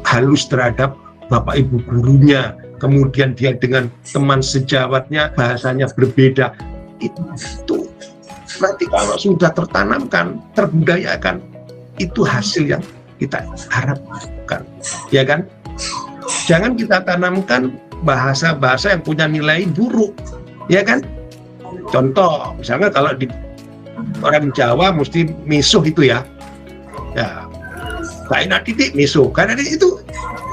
halus terhadap Bapak Ibu gurunya. Kemudian dia dengan teman sejawatnya bahasanya berbeda. Itu nanti kalau sudah tertanamkan, terbudayakan, itu hasil yang kita harapkan, ya kan? Jangan kita tanamkan bahasa-bahasa yang punya nilai buruk, ya kan? Contoh, misalnya kalau di orang Jawa mesti misuh itu ya tak enak titik misuh, karena itu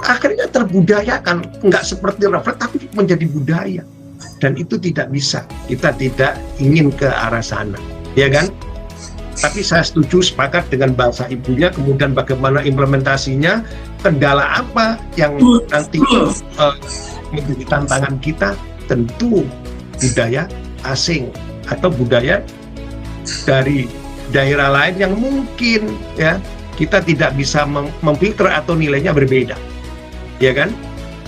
akhirnya terbudayakan, nggak seperti refleks tapi menjadi budaya, dan itu tidak bisa, kita tidak ingin ke arah sana, ya kan? Tapi saya setuju, sepakat dengan bahasa ibunya. Kemudian bagaimana implementasinya, kendala apa yang nanti menjadi tantangan kita, tentu budaya asing atau budaya dari daerah lain yang mungkin ya kita tidak bisa memfilter atau nilainya berbeda, ya kan?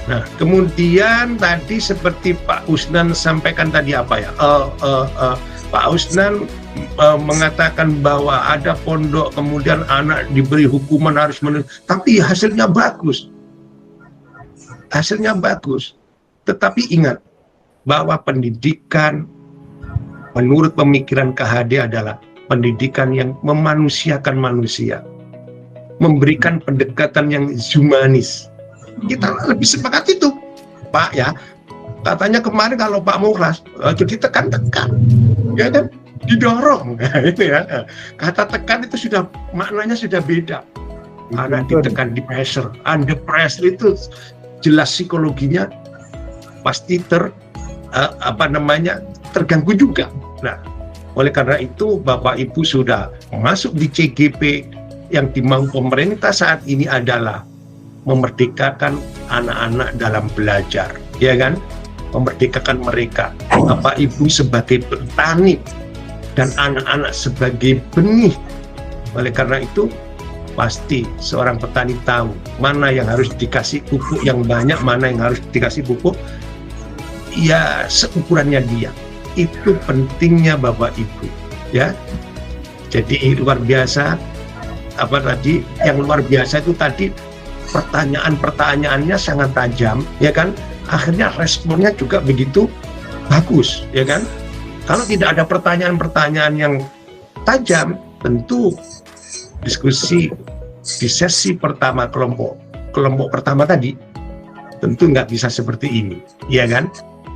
Nah, kemudian tadi seperti Pak Usnan sampaikan tadi apa ya? Pak Usnan mengatakan bahwa ada pondok kemudian anak diberi hukuman harus tapi hasilnya bagus. Hasilnya bagus. Tetapi ingat bahwa pendidikan menurut pemikiran KHD adalah pendidikan yang memanusiakan manusia, memberikan pendekatan yang humanis. Kita lebih sepakat itu, Pak ya. Katanya kemarin kalau Pak Mukhlas jadi tekan-tekan, ya kan, didorong, itu ya. Kata tekan itu sudah maknanya sudah beda. Anak ditekan, di pressure, under pressure itu jelas psikologinya pasti terganggu juga. Nah, oleh karena itu Bapak Ibu sudah masuk di CGP yang dimau pemerintah saat ini adalah memerdekakan anak-anak dalam belajar, ya kan? Memerdekakan mereka, Bapak Ibu sebagai petani dan anak-anak sebagai benih. Oleh karena itu pasti seorang petani tahu mana yang harus dikasih pupuk yang banyak, mana yang harus dikasih pupuk ya seukurannya dia. Itu pentingnya Bapak Ibu, ya. Jadi luar biasa. Apa tadi yang luar biasa itu tadi pertanyaan-pertanyaannya sangat tajam, ya kan? Akhirnya responnya juga begitu bagus, ya kan? Kalau tidak ada pertanyaan-pertanyaan yang tajam, tentu diskusi di sesi pertama kelompok pertama tadi tentu nggak bisa seperti ini, ya kan?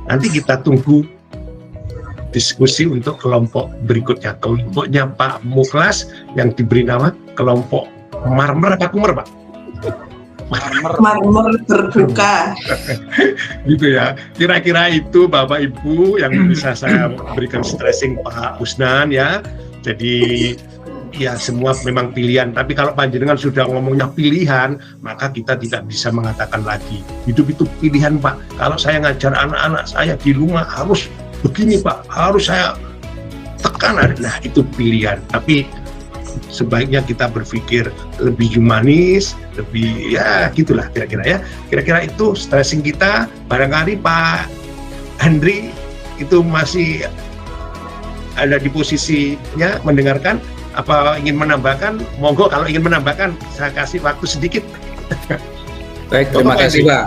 Nanti kita tunggu diskusi untuk kelompok berikutnya, kelompoknya Pak Mukhlas yang diberi nama kelompok marmer apa kumer, Pak? Marmer berduka. Gitu ya. Kira-kira itu Bapak Ibu yang bisa saya berikan stressing Pak Usnan ya. Jadi ya semua memang pilihan. Tapi kalau panjenengan sudah ngomongnya pilihan, maka kita tidak bisa mengatakan lagi hidup itu pilihan, Pak. Kalau saya ngajar anak-anak saya di rumah harus begini, Pak. Harus saya tekan. Nah, itu pilihan. Tapi sebaiknya kita berpikir lebih humanis, lebih ya gitulah kira-kira ya. Kira-kira itu stressing kita. Barangkali Pak Henry itu masih ada di posisinya mendengarkan, apa ingin menambahkan? Monggo kalau ingin menambahkan saya kasih waktu sedikit. Baik, terima kasih Pak.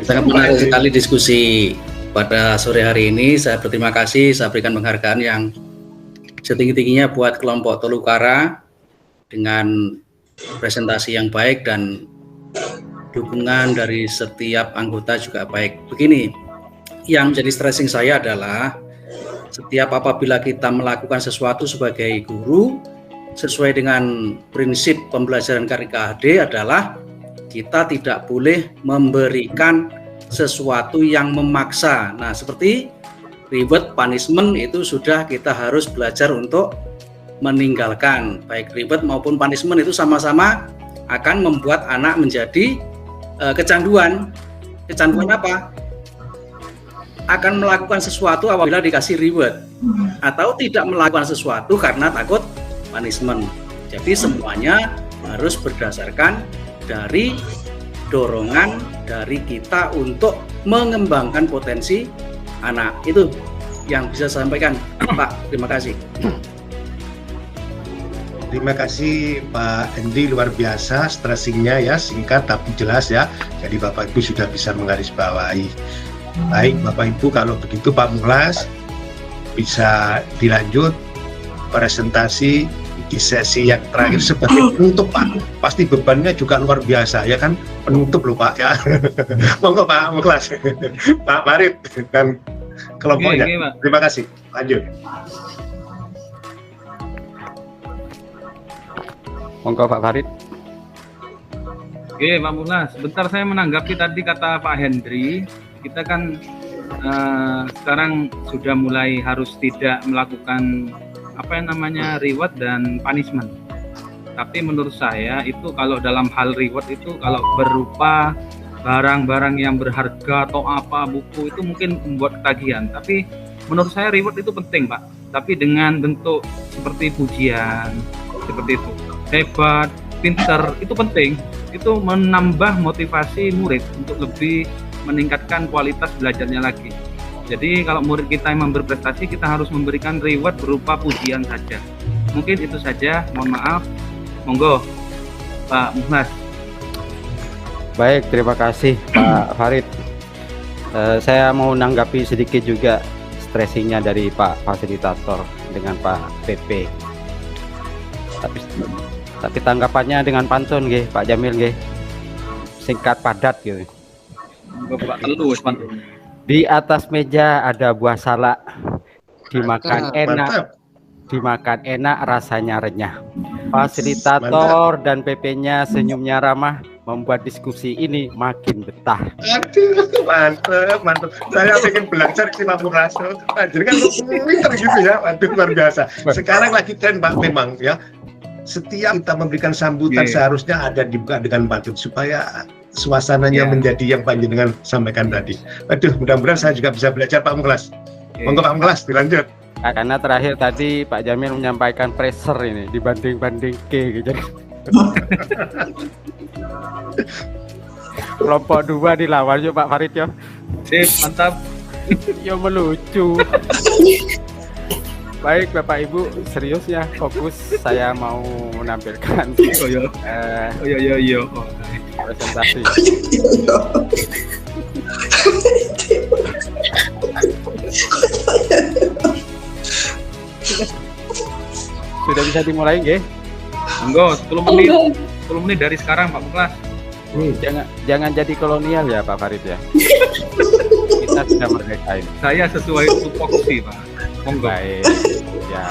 Sangat menarik sekali diskusi pada sore hari ini. Saya berterima kasih, saya berikan penghargaan yang setinggi-tingginya buat kelompok Tolukara dengan presentasi yang baik dan dukungan dari setiap anggota juga baik. Begini, yang menjadi stressing saya adalah setiap apabila kita melakukan sesuatu sebagai guru sesuai dengan prinsip pembelajaran KHD adalah kita tidak boleh memberikan sesuatu yang memaksa. Nah, seperti reward, punishment itu sudah kita harus belajar untuk meninggalkan. Baik reward maupun punishment itu sama-sama akan membuat anak menjadi kecanduan. Kecanduan apa? Akan melakukan sesuatu apabila dikasih reward, atau tidak melakukan sesuatu karena takut punishment. Jadi semuanya harus berdasarkan dari dorongan dari kita untuk mengembangkan potensi anak. Itu yang bisa saya sampaikan, Pak. Terima kasih. Terima kasih Pak Hendy, luar biasa stressingnya ya, singkat tapi jelas ya. Jadi Bapak Ibu sudah bisa menggarisbawahi. Baik Bapak Ibu, kalau begitu Pak Mukhlas bisa dilanjut presentasi di sesi yang terakhir sebagai penutup Pak. Pasti bebannya juga luar biasa ya kan, penutup loh Pak ya. Monggo Pak Muklas, Pak Farid dan kelompoknya. Terima kasih. Lanjut. Monggo Pak Farid. Oke Pak Muklas, sebentar saya menanggapi tadi kata Pak Hendri. Kita kan sekarang sudah mulai harus tidak melakukan apa yang namanya reward dan punishment. Tapi menurut saya itu kalau dalam hal reward itu kalau berupa barang-barang yang berharga atau apa, buku itu mungkin membuat ketagihan. Tapi menurut saya reward itu penting Pak. Tapi dengan bentuk seperti pujian, seperti itu. Hebat, pinter, itu penting. Itu menambah motivasi murid untuk lebih meningkatkan kualitas belajarnya lagi. Jadi kalau murid kita yang berprestasi, kita harus memberikan reward berupa pujian saja. Mungkin itu saja, mohon maaf. Monggo Pak Muklas. Baik, terima kasih Pak Farid. Saya mau nanggapi sedikit juga stressingnya dari Pak Fasilitator dengan Pak PP. Tapi tanggapannya dengan pantun nggih, Pak Jamil nggih. Singkat padat gitu. Bapak telus pantun. Di atas meja ada buah salak, dimakan enak, rasanya renyah. Fasilitator dan PP-nya senyumnya ramah, membuat diskusi ini makin betah. Aduh, mantep. Saya pengen belajar si Pak Muklas. Jadi kan pinter gitu ya, aduh luar biasa. Sekarang lagi tren Pak memang ya. Setiap kita memberikan sambutan seharusnya ada dibuka dengan pantun supaya suasananya menjadi yang panjenengan sampaikan tadi. Aduh, mudah-mudahan saya juga bisa belajar Pak Muklas. Monggo Pak Muklas, dilanjut. Karena terakhir tadi Pak Jamil menyampaikan pressure ini dibanding ke gitu. Kelompok 2 dilawan yuk Pak Farid ya. Sip, mantap. Ya melucu. Baik Bapak Ibu, serius ya, fokus. Saya mau menampilkan presentasi. Sudah bisa dimulai nggih? Monggo, 10 menit dari sekarang Pak Muklas. Jangan jadi kolonial ya Pak Farid ya. Kita sudah merdekain. Saya sesuai tupoksi Pak. Monggo. Baik. Ya.